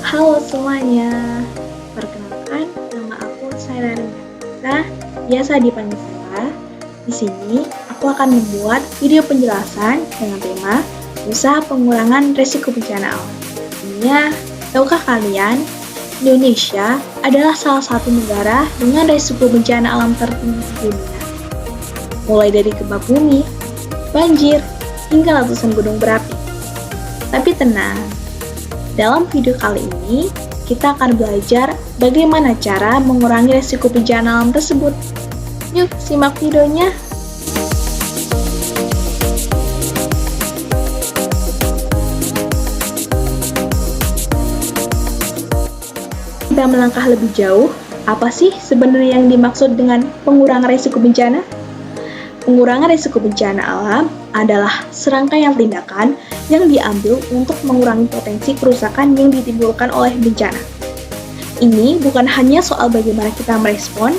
Halo semuanya, perkenalkan nama aku Saira Renata, biasa dipanggil Sela. Di sini aku akan membuat video penjelasan dengan tema usaha pengurangan risiko bencana alam. Intinya, tahukah kalian, Indonesia adalah salah satu negara dengan risiko bencana alam tertinggi di dunia. Mulai dari gempa bumi, banjir, hingga letusan gunung berapi. Tapi tenang, dalam video kali ini, kita akan belajar bagaimana cara mengurangi risiko bencana alam tersebut. Yuk, simak videonya. Kita melangkah lebih jauh, apa sih sebenarnya yang dimaksud dengan pengurangan risiko bencana? Pengurangan risiko bencana alam adalah serangkaian tindakan yang diambil untuk mengurangi potensi kerusakan yang ditimbulkan oleh bencana. Ini bukan hanya soal bagaimana kita merespon,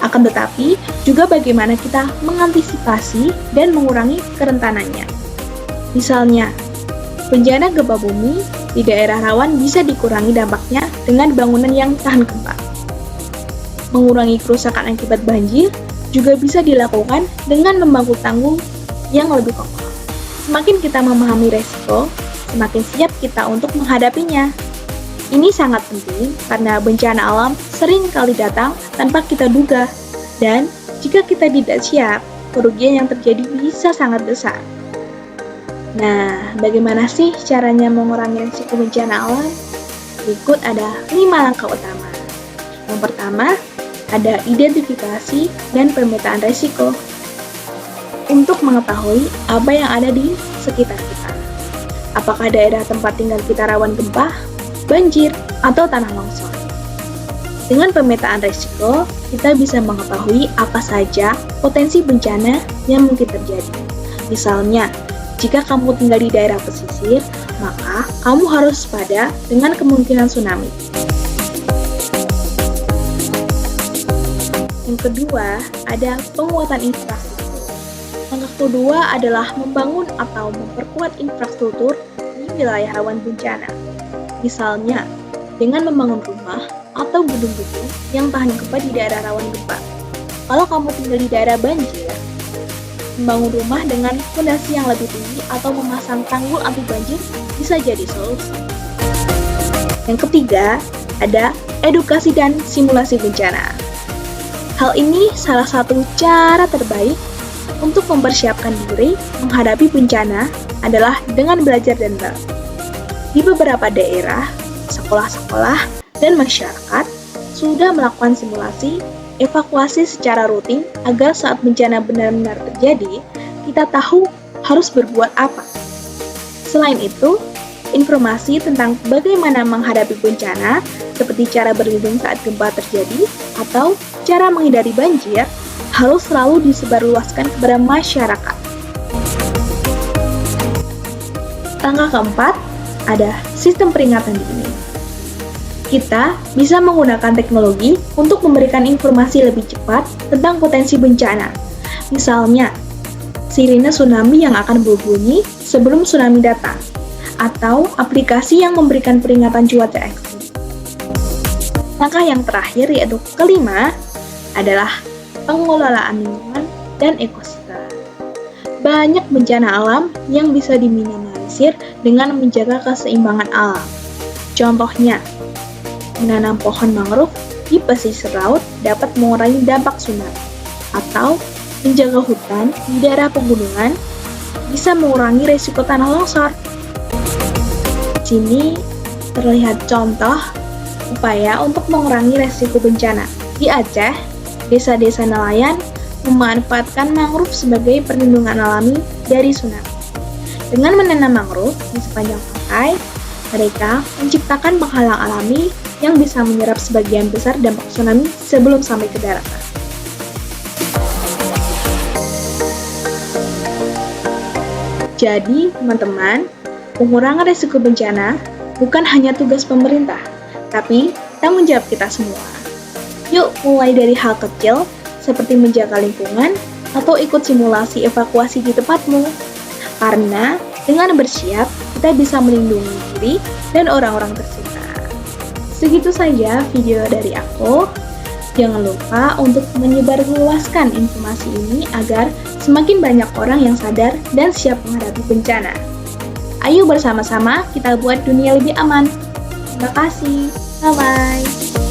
akan tetapi juga bagaimana kita mengantisipasi dan mengurangi kerentanannya. Misalnya, bencana gempa bumi di daerah rawan bisa dikurangi dampaknya dengan bangunan yang tahan gempa. Mengurangi kerusakan akibat banjir juga bisa dilakukan dengan membangun tanggul yang lebih kokoh. Semakin kita memahami resiko, semakin siap kita untuk menghadapinya. Ini sangat penting karena bencana alam sering kali datang tanpa kita duga, dan jika kita tidak siap, kerugian yang terjadi bisa sangat besar. Nah, bagaimana sih caranya mengurangi risiko bencana alam? Berikut ada 5 langkah utama. Yang pertama, ada identifikasi dan pemetaan risiko. Untuk mengetahui apa yang ada di sekitar kita. Apakah daerah tempat tinggal kita rawan gempa, banjir, atau tanah longsor? Dengan pemetaan risiko, kita bisa mengetahui apa saja potensi bencana yang mungkin terjadi. Misalnya, jika kamu tinggal di daerah pesisir, maka kamu harus waspada dengan kemungkinan tsunami. Yang kedua, ada penguatan infrastruktur. Langkah kedua adalah membangun atau memperkuat infrastruktur di wilayah rawan bencana. Misalnya, dengan membangun rumah atau gedung-gedung yang tahan gempa di daerah rawan gempa. Kalau kamu tinggal di daerah banjir, membangun rumah dengan fondasi yang lebih tinggi atau memasang tanggul anti banjir bisa jadi solusi. Yang ketiga, ada edukasi dan simulasi bencana. Hal ini salah satu cara terbaik untuk mempersiapkan diri menghadapi bencana adalah dengan belajar dan berlatih. Di beberapa daerah, sekolah-sekolah, dan masyarakat sudah melakukan simulasi evakuasi secara rutin agar saat bencana benar-benar terjadi, kita tahu harus berbuat apa. Selain itu, informasi tentang bagaimana menghadapi bencana, seperti cara berlindung saat gempa terjadi atau cara menghindari banjir, harus selalu disebarluaskan kepada masyarakat. Langkah keempat, ada sistem peringatan dini. Kita bisa menggunakan teknologi untuk memberikan informasi lebih cepat tentang potensi bencana. Misalnya, sirine tsunami yang akan berbunyi sebelum tsunami datang, atau aplikasi yang memberikan peringatan cuaca ekstrim. Langkah yang terakhir, yaitu kelima, adalah pengelolaan lingkungan dan ekosistem. Banyak bencana alam yang bisa diminimalisir dengan menjaga keseimbangan alam. Contohnya, menanam pohon mangrove di pesisir laut dapat mengurangi dampak tsunami, atau menjaga hutan di daerah pegunungan bisa mengurangi risiko tanah longsor. Di sini terlihat contoh upaya untuk mengurangi risiko bencana. Di Aceh, desa-desa nelayan memanfaatkan mangrove sebagai perlindungan alami dari tsunami. Dengan menanam mangrove di sepanjang pantai, mereka menciptakan penghalang alami yang bisa menyerap sebagian besar dampak tsunami sebelum sampai ke daratan. Jadi, teman-teman, pengurangan risiko bencana bukan hanya tugas pemerintah, tapi tanggung jawab kita semua. Yuk mulai dari hal kecil, seperti menjaga lingkungan atau ikut simulasi evakuasi di tempatmu. Karena dengan bersiap, kita bisa melindungi diri dan orang-orang tercinta. Segitu saja video dari aku. Jangan lupa untuk menyebarluaskan informasi ini agar semakin banyak orang yang sadar dan siap menghadapi bencana. Ayo bersama-sama kita buat dunia lebih aman. Terima kasih. Bye-bye.